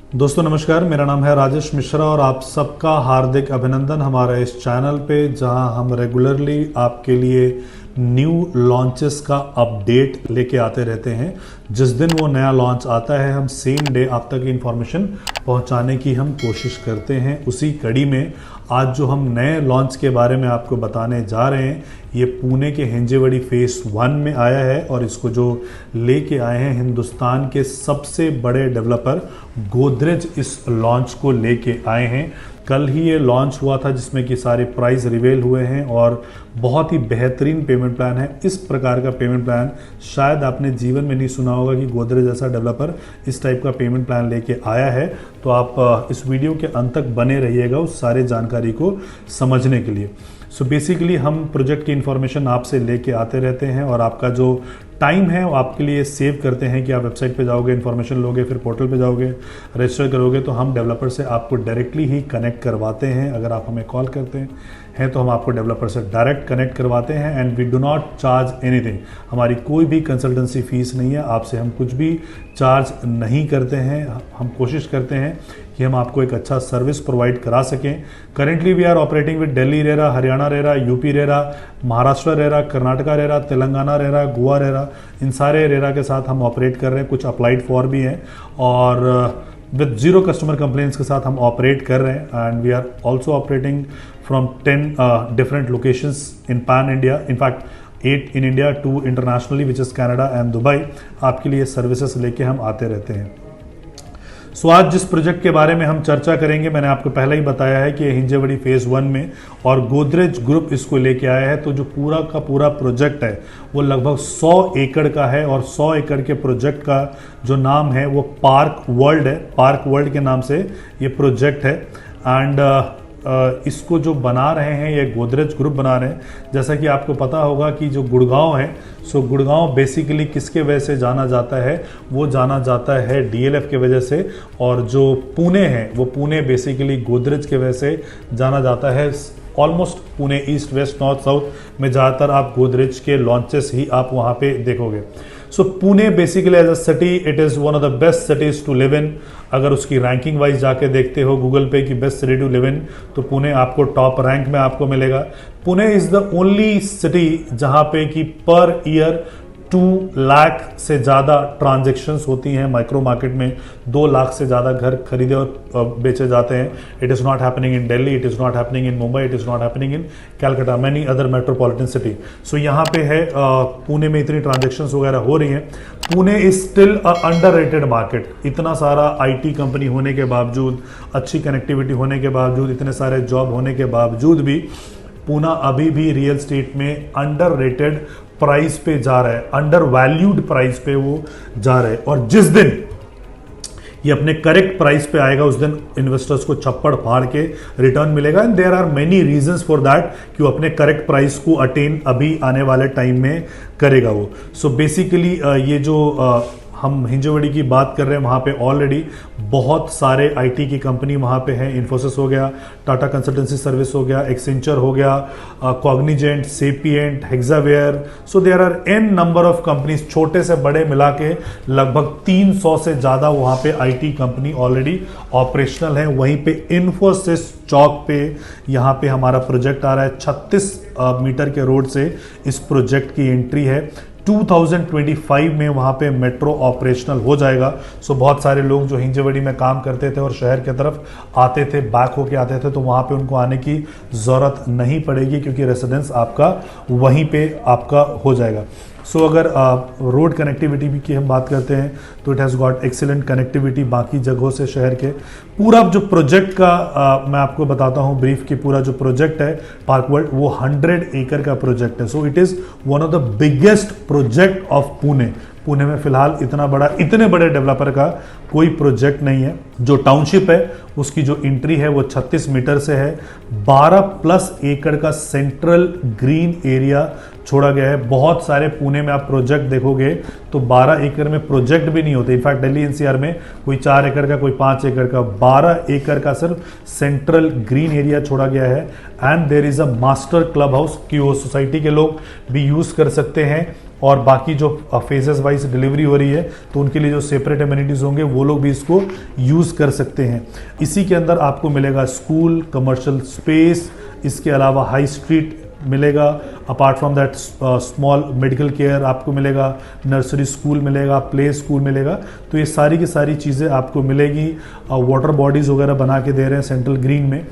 दोस्तों नमस्कार, मेरा नाम है राजेश मिश्रा और आप सबका हार्दिक अभिनंदन हमारे इस चैनल पे, जहां हम रेगुलरली आपके लिए न्यू लॉन्चेस का अपडेट लेके आते रहते हैं। जिस दिन वो नया लॉन्च आता है हम सेम डे आप तक इन्फॉर्मेशन पहुंचाने की हम कोशिश करते हैं। उसी कड़ी में आज जो हम नए लॉन्च के बारे में आपको बताने जा रहे हैं, ये पुणे के हिंजेवड़ी फेस 1 में आया है और इसको जो लेके आए हैं हिंदुस्तान के सबसे बड़े डेवलपर गोदरेज इस लॉन्च को लेके आए हैं। कल ही ये लॉन्च हुआ था जिसमें कि सारे प्राइस रिवील हुए हैं और बहुत ही बेहतरीन पेमेंट प्लान है। इस प्रकार का पेमेंट प्लान शायद आपने जीवन में नहीं सुना होगा कि गोदरेज जैसा डेवलपर इस टाइप का पेमेंट प्लान लेके आया है। तो आप इस वीडियो के अंत तक बने रहिएगा उस सारे जानकारी को समझने के लिए। सो बेसिकली हम प्रोजेक्ट की इन्फॉर्मेशन आपसे लेके आते रहते हैं और आपका जो टाइम है वो आपके लिए सेव करते हैं कि आप वेबसाइट पे जाओगे, इन्फॉर्मेशन लोगे, फिर पोर्टल पे जाओगे, रजिस्टर करोगे, तो हम डेवलपर से आपको डायरेक्टली ही कनेक्ट करवाते हैं। अगर आप हमें कॉल करते हैं तो हम आपको डेवलपर से डायरेक्ट कनेक्ट करवाते हैं and we do not charge anything. हमारी कोई भी कंसल्टेंसी फीस नहीं है, आपसे हम कुछ भी चार्ज नहीं करते हैं। हम कोशिश करते हैं कि हम आपको एक अच्छा सर्विस प्रोवाइड करा सकें। Currently we are operating with Delhi RERA, Haryana RERA, UP RERA, Maharashtra RERA, Karnataka RERA, Telangana RERA, Goa RERA, इन सारे रेरा के साथ हम ऑपरेट कर रहे हैं। कुछ अप्लाइड फॉर भी हैं और विद 0 कस्टमर कंप्लेंट्स के साथ हम ऑपरेट कर रहे हैं and we are also operating from 10 different locations in pan India. In fact 8 in India, 2 internationally which is Canada and Dubai. आपके लिए सर्विसेज लेके हम आते रहते हैं। सो आज जिस प्रोजेक्ट के बारे में हम चर्चा करेंगे, मैंने आपको पहले ही बताया है कि हिंजेवड़ी फेज 1 में और गोदरेज ग्रुप इसको लेके आया है। तो जो पूरा का पूरा प्रोजेक्ट है वो लगभग 100 एकड़ का है और 100 एकड़ के प्रोजेक्ट का जो नाम है वो पार्क वर्ल्ड है। पार्क वर्ल्ड के नाम से ये प्रोजेक्ट है एंड इसको जो बना रहे हैं ये गोदरेज ग्रुप बना रहे हैं। जैसा कि आपको पता होगा कि जो गुड़गांव है, सो गुड़गांव बेसिकली किसके वजह से जाना जाता है, वो जाना जाता है डीएलएफ के वजह से। और जो पुणे है वो पुणे बेसिकली गोदरेज के वजह से जाना जाता है। Almost Pune east west north south में ज़्यादातर आप गोदरेज के लॉन्चेस ही आप वहाँ पे देखोगे। So Pune basically as a city it is one of the best cities to live in. अगर उसकी रैंकिंग वाइज जाके देखते हो गूगल पे की best city to live in, तो पुणे आपको टॉप रैंक में आपको मिलेगा। Pune is the only city जहाँ पे कि पर ईयर 2 लाख से ज़्यादा ट्रांजेक्शन्स होती हैं। माइक्रो मार्केट में 2 लाख से ज़्यादा घर खरीदे और बेचे जाते हैं। It is not happening in Delhi, it is not happening in Mumbai, it is not happening in Calcutta, many other metropolitan city. So यहाँ पे है पुणे में इतनी ट्रांजेक्शन्स वगैरह हो रही हैं। Pune is still a underrated market. इतना सारा आईटी कंपनी होने के बावजूद, अच्छी कनेक्टिविटी होने के बावजूद, इतने सारे जॉब होने के बावजूद भी पुणे अभी भी रियल स्टेट में अंडररेटेड प्राइस पे जा रहा है, अंडर वैल्यूड प्राइस पे वो जा रहा है। और जिस दिन ये अपने करेक्ट प्राइस पे आएगा उस दिन इन्वेस्टर्स को छप्पड़ फाड़ के रिटर्न मिलेगा and there are many reasons for that कि वो अपने करेक्ट प्राइस को अटेन अभी आने वाले टाइम में करेगा वो। सो बेसिकली ये जो हम हिंजेवड़ी की बात कर रहे हैं, वहाँ पे ऑलरेडी बहुत सारे आईटी की कंपनी वहाँ पे हैं। इन्फोसिस हो गया, टाटा कंसल्टेंसी सर्विस हो गया, एक्सेंचर हो गया, Cognizant, Sapient, Hexaware. So there are an number of companies, छोटे से बड़े मिला के लगभग 300 से ज़्यादा वहाँ पे आईटी कंपनी ऑलरेडी ऑपरेशनल है। वहीं पे इन्फोसिस चौक पे यहाँ पे हमारा प्रोजेक्ट आ रहा है। 36 मीटर के रोड से इस प्रोजेक्ट की एंट्री है। 2025 में वहाँ पे मेट्रो ऑपरेशनल हो जाएगा। सो बहुत सारे लोग जो हिंजेवड़ी में काम करते थे और शहर की तरफ आते थे, बैक होके आते थे, तो वहाँ पे उनको आने की ज़रूरत नहीं पड़ेगी क्योंकि रेसिडेंस आपका वहीं पे आपका हो जाएगा। सो अगर रोड कनेक्टिविटी की हम बात करते हैं तो it has got excellent connectivity बाकी जगहों से शहर के। पूरा जो प्रोजेक्ट का मैं आपको बताता हूँ ब्रीफ की, पूरा जो प्रोजेक्ट है पार्क वर्ल्ड वो 100 एकड़ का प्रोजेक्ट है। So it is one of the biggest project of Pune. Pune में फिलहाल इतने बड़े डेवलपर का कोई प्रोजेक्ट नहीं है। जो टाउनशिप है उसकी जो एंट्री है वो 36 मीटर से है। 12+ एकड़ का सेंट्रल ग्रीन एरिया छोड़ा गया है। बहुत सारे पुणे में आप प्रोजेक्ट देखोगे तो 12 एकड़ में प्रोजेक्ट भी नहीं होते। इनफैक्ट दिल्ली एनसीआर में कोई 4 एकड़ का, कोई 5 एकड़ का, 12 एकड़ का सिर्फ सेंट्रल ग्रीन एरिया छोड़ा गया है। And there is a master club house कि वो सोसाइटी के लोग भी यूज कर सकते हैं और बाकी जो फेजेस वाइज डिलीवरी हो रही है तो उनके लिए जो सेपरेट एमिनिटीज़ होंगे वो लोग भी इसको यूज़ कर सकते हैं। इसी के अंदर आपको मिलेगा स्कूल, कमर्शियल स्पेस, इसके अलावा हाई स्ट्रीट मिलेगा। Apart from that small medical care आपको मिलेगा, नर्सरी स्कूल मिलेगा, प्ले स्कूल मिलेगा। तो ये सारी की सारी चीज़ें आपको मिलेगी। वाटर बॉडीज़ वगैरह बना के दे रहे हैं सेंट्रल ग्रीन में।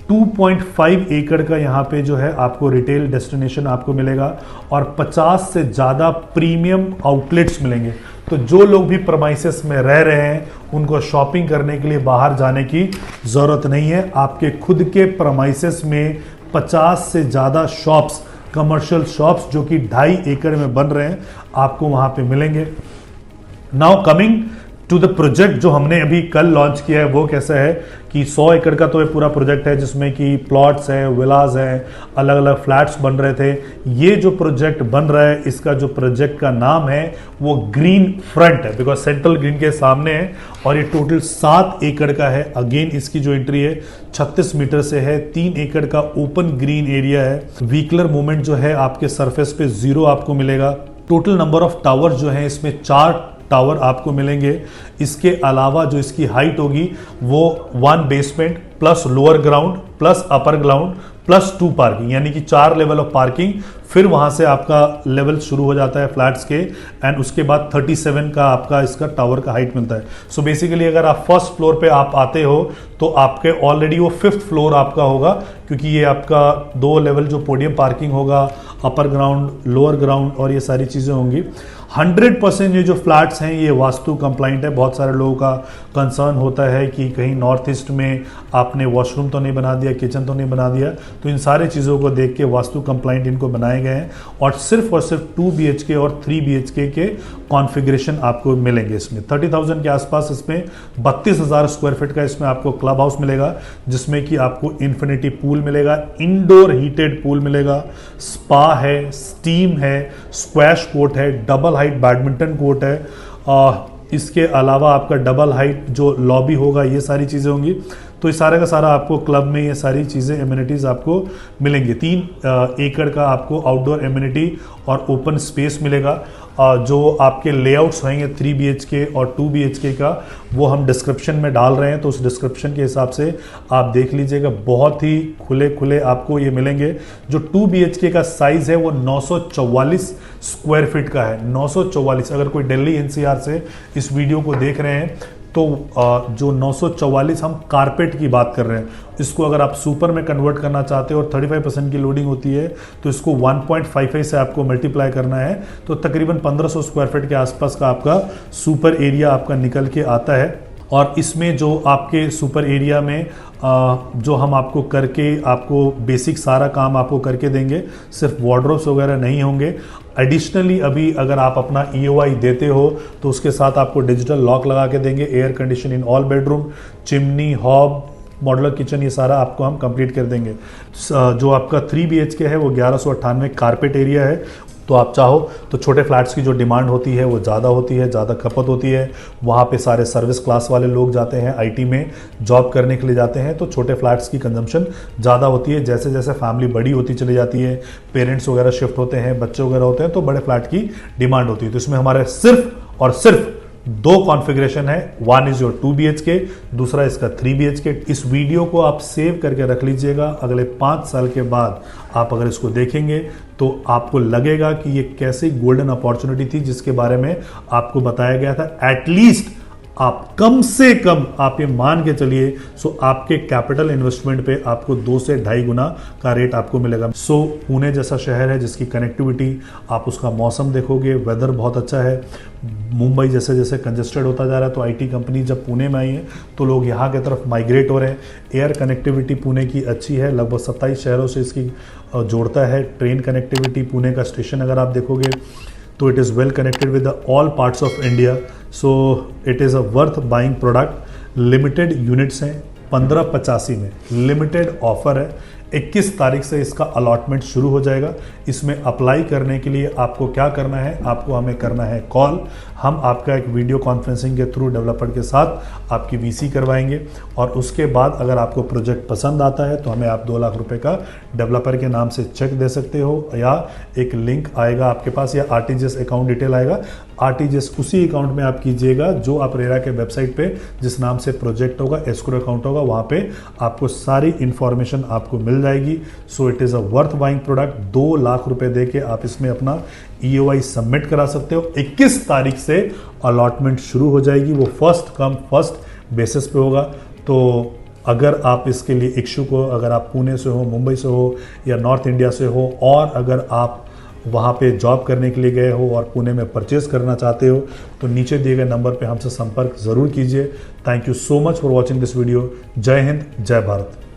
2.5 एकड़ का यहाँ पे जो है आपको रिटेल डेस्टिनेशन आपको मिलेगा और 50 से ज़्यादा प्रीमियम आउटलेट्स मिलेंगे। तो जो लोग भी प्रमाइसेस में रह रहे हैं उनको शॉपिंग करने के लिए बाहर जाने की ज़रूरत नहीं है। आपके खुद के प्रमाइसेस में 50 से ज़्यादा शॉप्स, कमर्शियल शॉप्स जो कि 2.5 एकड़ में बन रहे हैं, आपको वहाँ पे मिलेंगे। Now coming to the project जो हमने अभी कल लॉन्च किया है, वो कैसा है कि 100 एकड़ का तो ये पूरा प्रोजेक्ट है जिसमें कि प्लॉट्स हैं, विलाज हैं, अलग अलग फ्लैट्स बन रहे थे। ये जो प्रोजेक्ट बन रहा है, इसका जो प्रोजेक्ट का नाम है वो ग्रीन फ्रंट है, बिकॉज सेंट्रल ग्रीन के सामने है और ये टोटल 7 एकड़ का है। अगेन इसकी जो एंट्री है 36 मीटर से है। 3 एकड़ का ओपन ग्रीन एरिया है। व्हीकलर मूवमेंट जो है आपके सरफेस पे 0 आपको मिलेगा। टोटल नंबर ऑफ टावर्स जो है इसमें 4 टावर आपको मिलेंगे। इसके अलावा जो इसकी हाइट होगी वो 1 basement plus lower ground plus upper ground plus 2 parking, यानी कि 4 लेवल ऑफ पार्किंग। फिर वहां से आपका लेवल शुरू हो जाता है फ्लैट्स के, एंड उसके बाद 37 का आपका इसका टावर का हाइट मिलता है। सो बेसिकली अगर आप फर्स्ट फ्लोर पे आप आते हो तो आपके ऑलरेडी वो 5th फ्लोर आपका होगा, क्योंकि ये आपका 2 लेवल जो पोडियम पार्किंग होगा, अपर ग्राउंड, लोअर ग्राउंड और ये सारी चीज़ें होंगी। 100% ये जो फ्लैट्स हैं ये वास्तु कंप्लाइंट है। बहुत सारे लोगों का कंसर्न होता है कि कहीं नॉर्थ ईस्ट में आपने वॉशरूम तो नहीं बना दिया, किचन तो नहीं बना दिया, तो इन सारे चीज़ों को देख के वास्तु कंप्लाइंट इनको बनाए गए हैं। और सिर्फ 2 BHK और 3 BHK के कॉन्फ़िगरेशन आपको मिलेंगे इसमें। 30,000 के आसपास इसमें 32,000 स्क्वायर फीट का इसमें आपको क्लब हाउस मिलेगा, जिसमें कि आपको इन्फिनिटी पूल मिलेगा, इंडोर हीटेड पूल मिलेगा, स्पा है, स्टीम है, स्क्वैश कोर्ट है, डबल हाइट बैडमिंटन कोर्ट है। इसके अलावा आपका डबल हाइट जो लॉबी होगा, ये सारी चीज़ें होंगी। तो ये सारे का सारा आपको क्लब में ये सारी चीज़ें, एमिनिटीज़ आपको मिलेंगे। 3 एकड़ का आपको आउटडोर एमिनिटी और ओपन स्पेस मिलेगा। जो आपके लेआउट्स होंगे 3 BHK और 2 BHK का, वो हम डिस्क्रिप्शन में डाल रहे हैं, तो उस डिस्क्रिप्शन के हिसाब से आप देख लीजिएगा। बहुत ही खुले खुले आपको ये मिलेंगे। जो 2 BHK का साइज़ है वो 944 स्क्वायर फीट का है। 944, अगर कोई दिल्ली NCR से इस वीडियो को देख रहे हैं तो जो 944 हम कारपेट की बात कर रहे हैं, इसको अगर आप सुपर में कन्वर्ट करना चाहते हो और 35% की लोडिंग होती है तो इसको 1.55 से आपको मल्टीप्लाई करना है, तो तकरीबन 1500 स्क्वायर फीट के आसपास का आपका सुपर एरिया आपका निकल के आता है। और इसमें जो आपके सुपर एरिया में जो हम आपको करके आपको बेसिक सारा काम आपको करके देंगे, सिर्फ वार्डरोब्स वगैरह नहीं होंगे। एडिशनली अभी अगर आप अपना EOI देते हो तो उसके साथ आपको डिजिटल लॉक लगा के देंगे, air condition in all bedroom, chimney, hob, modular kitchen, ये सारा आपको हम कंप्लीट कर देंगे। जो आपका 3 BHK है वो 1198 कारपेट एरिया है। तो आप चाहो तो छोटे फ्लैट्स की जो डिमांड होती है वो ज़्यादा होती है, ज़्यादा खपत होती है, वहाँ पे सारे सर्विस क्लास वाले लोग जाते हैं, IT में जॉब करने के लिए जाते हैं, तो छोटे फ्लैट्स की कंजम्पशन ज़्यादा होती है। जैसे जैसे फैमिली बड़ी होती चली जाती है, पेरेंट्स वगैरह शिफ्ट होते हैं, बच्चे वगैरह होते हैं, तो बड़े फ्लैट की डिमांड होती है। तो इसमें हमारे सिर्फ और सिर्फ 2 कॉन्फ़िगरेशन है। 1 इज योर 2 BHK, दूसरा इसका 3 BHK। इस वीडियो को आप सेव करके रख लीजिएगा। अगले 5 साल के बाद आप अगर इसको देखेंगे तो आपको लगेगा कि ये कैसी गोल्डन अपॉर्चुनिटी थी जिसके बारे में आपको बताया गया था। एटलीस्ट आप कम से कम आप ये मान के चलिए, सो आपके कैपिटल इन्वेस्टमेंट पे आपको 2 से 2.5 गुना का रेट आपको मिलेगा। सो पुणे जैसा शहर है जिसकी कनेक्टिविटी, आप उसका मौसम देखोगे, वेदर बहुत अच्छा है। मुंबई जैसे जैसे कंजेस्टेड होता जा रहा है, तो IT कंपनी जब पुणे में आई है तो लोग यहाँ की तरफ माइग्रेट हो रहे हैं। एयर कनेक्टिविटी पुणे की अच्छी है, लगभग 27 शहरों से इसकी जोड़ता है। ट्रेन कनेक्टिविटी, पुणे का स्टेशन अगर आप देखोगे तो it is well connected with all parts of India. So it is a worth buying product. Limited units हैं, 1585 में लिमिटेड ऑफर है। 21 तारीख से इसका अलॉटमेंट शुरू हो जाएगा। इसमें अप्लाई करने के लिए आपको क्या करना है, आपको हमें करना है कॉल। हम आपका एक वीडियो कॉन्फ्रेंसिंग के थ्रू डेवलपर के साथ आपकी वीसी करवाएंगे और उसके बाद अगर आपको प्रोजेक्ट पसंद आता है तो हमें आप 2 लाख रुपए का डेवलपर के नाम से चेक दे सकते हो, या एक लिंक आएगा आपके पास या आरटीजीएस अकाउंट डिटेल आएगा, आरटीजीएस उसी अकाउंट में आप कीजिएगा जो आप रेरा के वेबसाइट पे जिस नाम से प्रोजेक्ट होगा, एस्क्रो अकाउंट होगा, वहाँ पे आपको सारी इंफॉर्मेशन आपको मिल जाएगी। So it is a worth buying product. 2 lakh रुपए दे के आप इसमें अपना EOI सबमिट करा सकते हो। 21 तारीख से अलॉटमेंट शुरू हो जाएगी, वो फर्स्ट कम फर्स्ट बेसिस पे होगा। तो अगर आप इसके लिए इच्छुक हो, अगर आप पुणे से हो, मुंबई से हो या नॉर्थ इंडिया से हो, और अगर आप वहाँ पे जॉब करने के लिए गए हो और पुणे में परचेज करना चाहते हो, तो नीचे दिए गए नंबर पे हमसे संपर्क ज़रूर कीजिए। Thank you so much for watching this video. जय हिंद, जय भारत।